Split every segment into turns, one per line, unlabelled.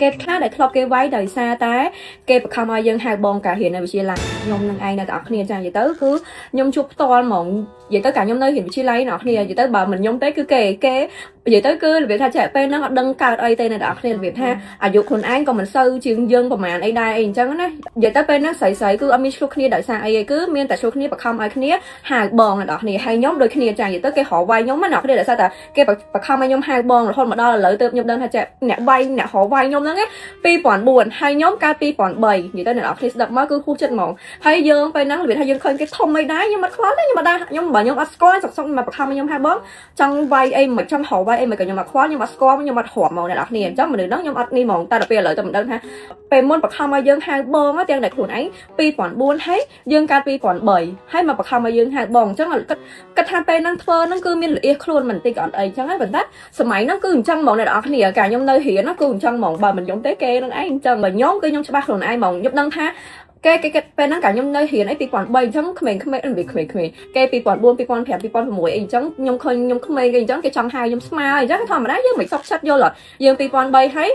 គេខ្លះដែលធ្លាប់គេវាយដោយសារតែគេបង្ខំឲ្យយើងហៅបងការរៀននៅវិទ្យាល័យខ្ញុំនឹងឯងនៅតែអត់គ្នាចានិយាយទៅគឺខ្ញុំជួបផ្ទាល់ហ្មងនិយាយទៅcảខ្ញុំនៅរៀនវិទ្យាល័យអ្នកគ្នានិយាយទៅបើមិនខ្ញុំទេគឺគេនិយាយទៅគឺរបៀបថាចេះពេលហ្នឹងអត់ដឹងកើតអីទេនៅអ្នកគ្នារបៀបថាអាយុខ្លួនឯងក៏មិនសូវជាងយើងប្រហែលអីដែរអីអញ្ចឹងណានិយាយទៅពេលហ្នឹងស្រីគឺអត់មានឆ្លោះគ្នាដោយសារអីឯគឺមានតែឆ្លោះគ្នាបង្ខំឲ្យគ្នាហៅបងអ្នកគ្នាហើយខ្ញុំដូចគ្នាចានិយាយទៅគេរកវាយខ្ញុំណាអ្នកគ្នាដោយសារតែគេបង្ខំឲ្យខ្ញុំហៅបងរហូតមកដល់ឥឡូវទៅខ្ញុំដឹងថាចេះអ្នកវាយអ្នករកវាយខ្ញុំហ្នឹង2004ហើយខ្ញុំកាល2003និយាយទៅអ្នកគ្នាស្ដាប់មកគឺហួសចិត្តហ្មងហើយយើងពេលហ្នឹងរបៀបថាយើងឃើញគេធំអីដែរខ្ញុំអត់ខ្វល់ទេខ្ញុំអត់ដែរខ្ញុំបើខ្ញុំអត់ស្គាល់សុកមកបង្ខំឲ្យខ្ញុំហៅបងចង់វាយអីមិនចង់រកវាយអីមិនក៏ខ្ញុំអត់ខ្វល់ខ្ញុំអត់ស្គាល់ខ្ញុំអត់ហួមហ្មងអ្នកគ្នាអញ្ចឹងមនុស្សហ្នឹងខ្ញុំអត់នេះហ្មងតែដល់ពេលឥឡូវទៅមិនដឹងថាពេលមុនបង្ខំឲ្យយើងហៅបងទាំងតែខ្លួនឯង2004ហើយយើងកាល2003ហើយមកបង្ខំឲ្យយើងហៅបងអញ្ចឹងគិតថាពេលហ្នឹងធ្វើហ្នឹងគឺមានលៀសខ្លួនមិនតិចអត់អីអញ្ចឹងហើយប៉ុន្តែសម័យហ្នឹងគឺអញ្ចឹងហ្មងអ្នកគ្នាកាលខ្ញុំនៅរៀនហ្នឹងគឺអញ្ចឹងហ្មងបើមិនខ្ញុំទេគេនឹងឯងអញ្ចឹងបើខ្ញុំគឺខ្ញុំច្បាស់ខ្លួនឯងហ្មងខ្ញុំដឹងថាគេពេលហ្នឹងកាលខ្ញុំនៅរៀនអី2003អញ្ចឹងក្មេងៗគេ2004 2005 2006អីអញ្ចឹងខ្ញុំឃើញខ្ញុំក្មេងគេអញ្ចឹងគេចង់ហៅខ្ញុំស្មើអញ្ចឹងធម្មតាយើងមិនសុខចិត្តយល់អត់យើង2003ហើយ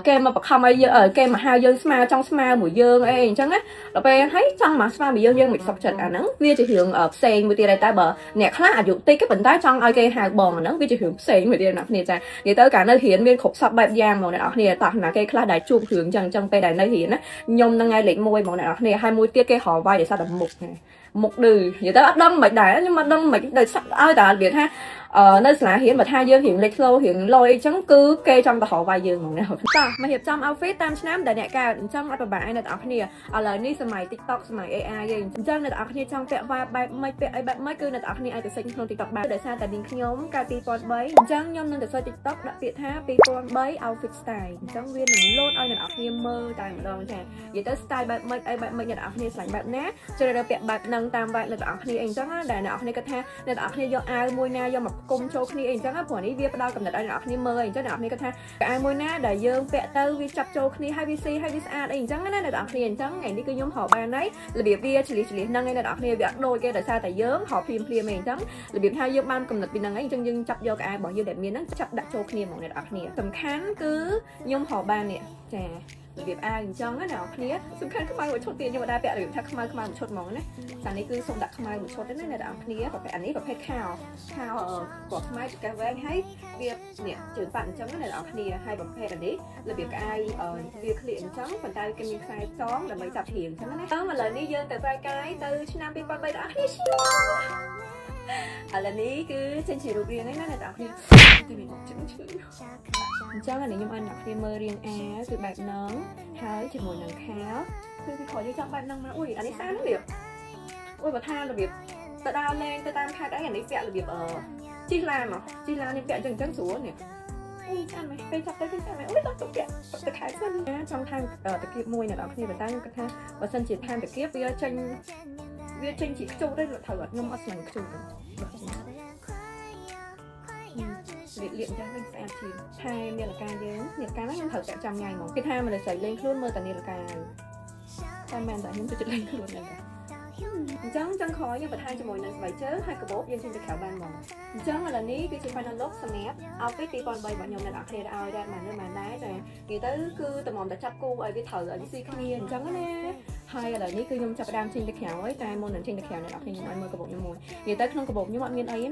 គេមកបង្ខំឲ្យយើងគេមកហៅយើងស្មើចង់ស្មើមួយយើងអីអញ្ចឹងណាដល់ពេលហើយចង់មកស្មើមួយយើងមិនសុខចិត្តអាហ្នឹងវាជារឿងផ្សេងមួយទៀតតែបើអ្នកខ្លះអាយុតិចក៏ប៉ុន្តែចង់ឲ្យគេហៅបងអាហ្នឹងវាជារឿងផ្សេងមួយទៀតអ្នកគ្នាចានិយាយទៅកាលនៅរៀនមានគ្រប់សពបែបយ៉ាងហ្មងអ្នកគ្នាតោះណាគេខ្លះដែលជួបរឿងអញ្ចឹងពេលដែលនៅរៀនណាខ្ញុំនឹងឯងលេខ1ហ្មងអ្នកគ្នាហើយមួយទៀតគេរកវាយដោយសារតែមុខឌឺនិយាយទៅអត់ដឹងមិនដែរខ្ញុំអត់ដឹងមិនដោយសារឲ្យតែវាថានៅសាលារៀនបើថាយើងរៀងលេខស្លូរៀងលយអីចឹងគឺគេចង់ទៅរកវាយយើងហ្មងណាតោះមករៀបចំ outfit តាមឆ្នាំដែលអ្នកកើតអញ្ចឹងអត់ប្រហែលឯអ្នកទាំងអស់គ្នាឥឡូវនេះសម័យ TikTok សម័យ AI ឯងអញ្ចឹងអ្នកទាំងអស់គ្នាចង់ពាក់បែបម៉េចពាក់អីបែបម៉េចគឺអ្នកទាំងអស់គ្នាអាចទៅ search ក្នុង TikTok បានដោយសារតែនាងខ្ញុំកាល2003អញ្ចឹងខ្ញុំនឹងទៅ search TikTok ដាក់ពាក្យថា2003 outfit style អញ្ចឹងវានឹងលោតឲ្យអ្នកទាំងអស់គ្នាមើលតែម្ដងចានិយាយទៅ style បែបម៉េចអីបែបម៉េចអ្នកទាំងអស់គ្នាឆ្លាញ់បែបណាជ្រើសរើសពាក់បែបហ្នឹងតាមបែបអ្នកទាំងអស់គ្នាអីអញ្ចឹងដែលអ្នកទាំងអស់គ្នាគិតថាអ្នកទាំងអស់គ្នាយកអាវមួយណាយកមកគុំចូលគ្នាអីអញ្ចឹងព្រោះនេះវាផ្ដល់កំណត់ឲ្យអ្នកគ្នាមើលអញ្ចឹងអ្នកគ្នាគាត់ថាអាវមួយណាដែលយើងពាក់ទៅវាចាប់ចូលគ្នាហើយវាស៊ីហើយវាស្អាតអីអញ្ចឹងណាអ្នកគ្នាអញ្ចឹងថ្ងៃនេះគឺខ្ញុំហៅបានហើយរបៀបវាឆ្លៀសហ្នឹងឯអ្នកគ្នាវាអត់ដូចគេដោយសារតែយើងហៅភ្លាមអីអញ្ចឹងរបៀបថាយើងបានកំណត់ពីហ្នឹងឯងអញ្ចឹងយើងចាប់យកអាវរបស់យើងដែលមានហ្នឹងចាប់ដាក់ចូលគ្នាហ្មងអ្នកគ្នាសំខាន់គឺខ្ញុំហៅបាននេះចារបៀបអាវអញ្ចឹងណាអ្នកគ្នាសំខាន់ខ្មៅមួយឈុតទៀតខ្ញុំអត់ដែរពាក់របៀបថាខ្មៅមួយឈុតហ្មងណាតែនេះគឺសូមដាក់ខ្មៅមួយឈុតទេណាអ្នកគ្នាប្រភេទអានេះប្រភេទខោពណ៌ខ្មៅចង្កេះវែងហើយវានេះជើងប៉ាត់អញ្ចឹងណាអ្នកគ្នាហើយប្រភេទអានេះរបៀបអាវវាក្លៀកអញ្ចឹងប៉ុន្តែគេមានខ្សែចងដើម្បីចាប់ធៀងអញ្ចឹងណាឥឡូវនេះយើងទៅប្រែកាយទៅឆ្នាំ2003អ្នកគ្នាឥឡូវនេះគឺចេញជារូបរាងហ្នឹងណាអ្នកគ្នាទៅមានជើងឈឺអញ្ចឹងអានេះខ្ញុំឲ្យអ្នកគ្នាមើលរាងអាវគឺបែបហ្នឹងហើយជាមួយនឹងខោគឺពីក្រោយយើងចង់បែបហ្នឹងមកអុយអានេះស្អាតណាស់វាអុយបើថារបៀបទៅដើរលេងទៅតាមខេត្តអីអានេះពាក់របៀបជីឡាននេះពាក់អញ្ចឹងស្រួលនេះអូចាន់មែនពេលចាប់ទៅគឺចាន់មែនអូយដល់ទៅពាក់ទៅខែសិនចង់ថាតាគៀបមួយអ្នកនរគ្នាប៉ុន្តែខ្ញុំគិតថាបើសិនជាតាមតាគៀបវាចេញជាខ្ជូតទេត្រូវអត់ខ្ញុំអត់ស្នឹងខ្ជូតទេលៀកអញ្ចឹងវិញស្អាតជាងថែនាឡិកាយើងនាឡិកាហ្នឹងខ្ញុំត្រូវពាក់ចាំញ៉ៃហ្មងគេថាមនុស្សស្រីលេងខ្លួនមើលតែនាឡិកាតែមែនតែខ្ញុំចិត្តលេងខ្លួនហ្នឹងអញ្ចឹងចង់ក្រោយយើងបន្ថែមជាមួយនឹងស្បែកជើងហើយកបោបយើងចេញទៅក្រៅបានហ្មងអញ្ចឹងឥឡូវនេះគឺជា final look សម្រាប់ outfit 2003របស់ខ្ញុំអ្នកនរគ្នាឲ្យដែរបានដែរចានិយាយទៅគឺតម្រាំតែចាប់គូឲ្យវាត្រូវឲ្យវាស៊ីគ្នាអញ្ចឹងណាហើយឥឡូវនេះគឺខ្ញុំចាប់ផ្ដើមចេញទៅក្រៅហើយតែមុននឹងចេញទៅក្រៅអ្នកនរគ្នាខ្ញុំឲ្យមើលកបោបខ្ញុំមួយនិយាយទៅក្នុងកបោបខ្ញុំអត់មានអីទេ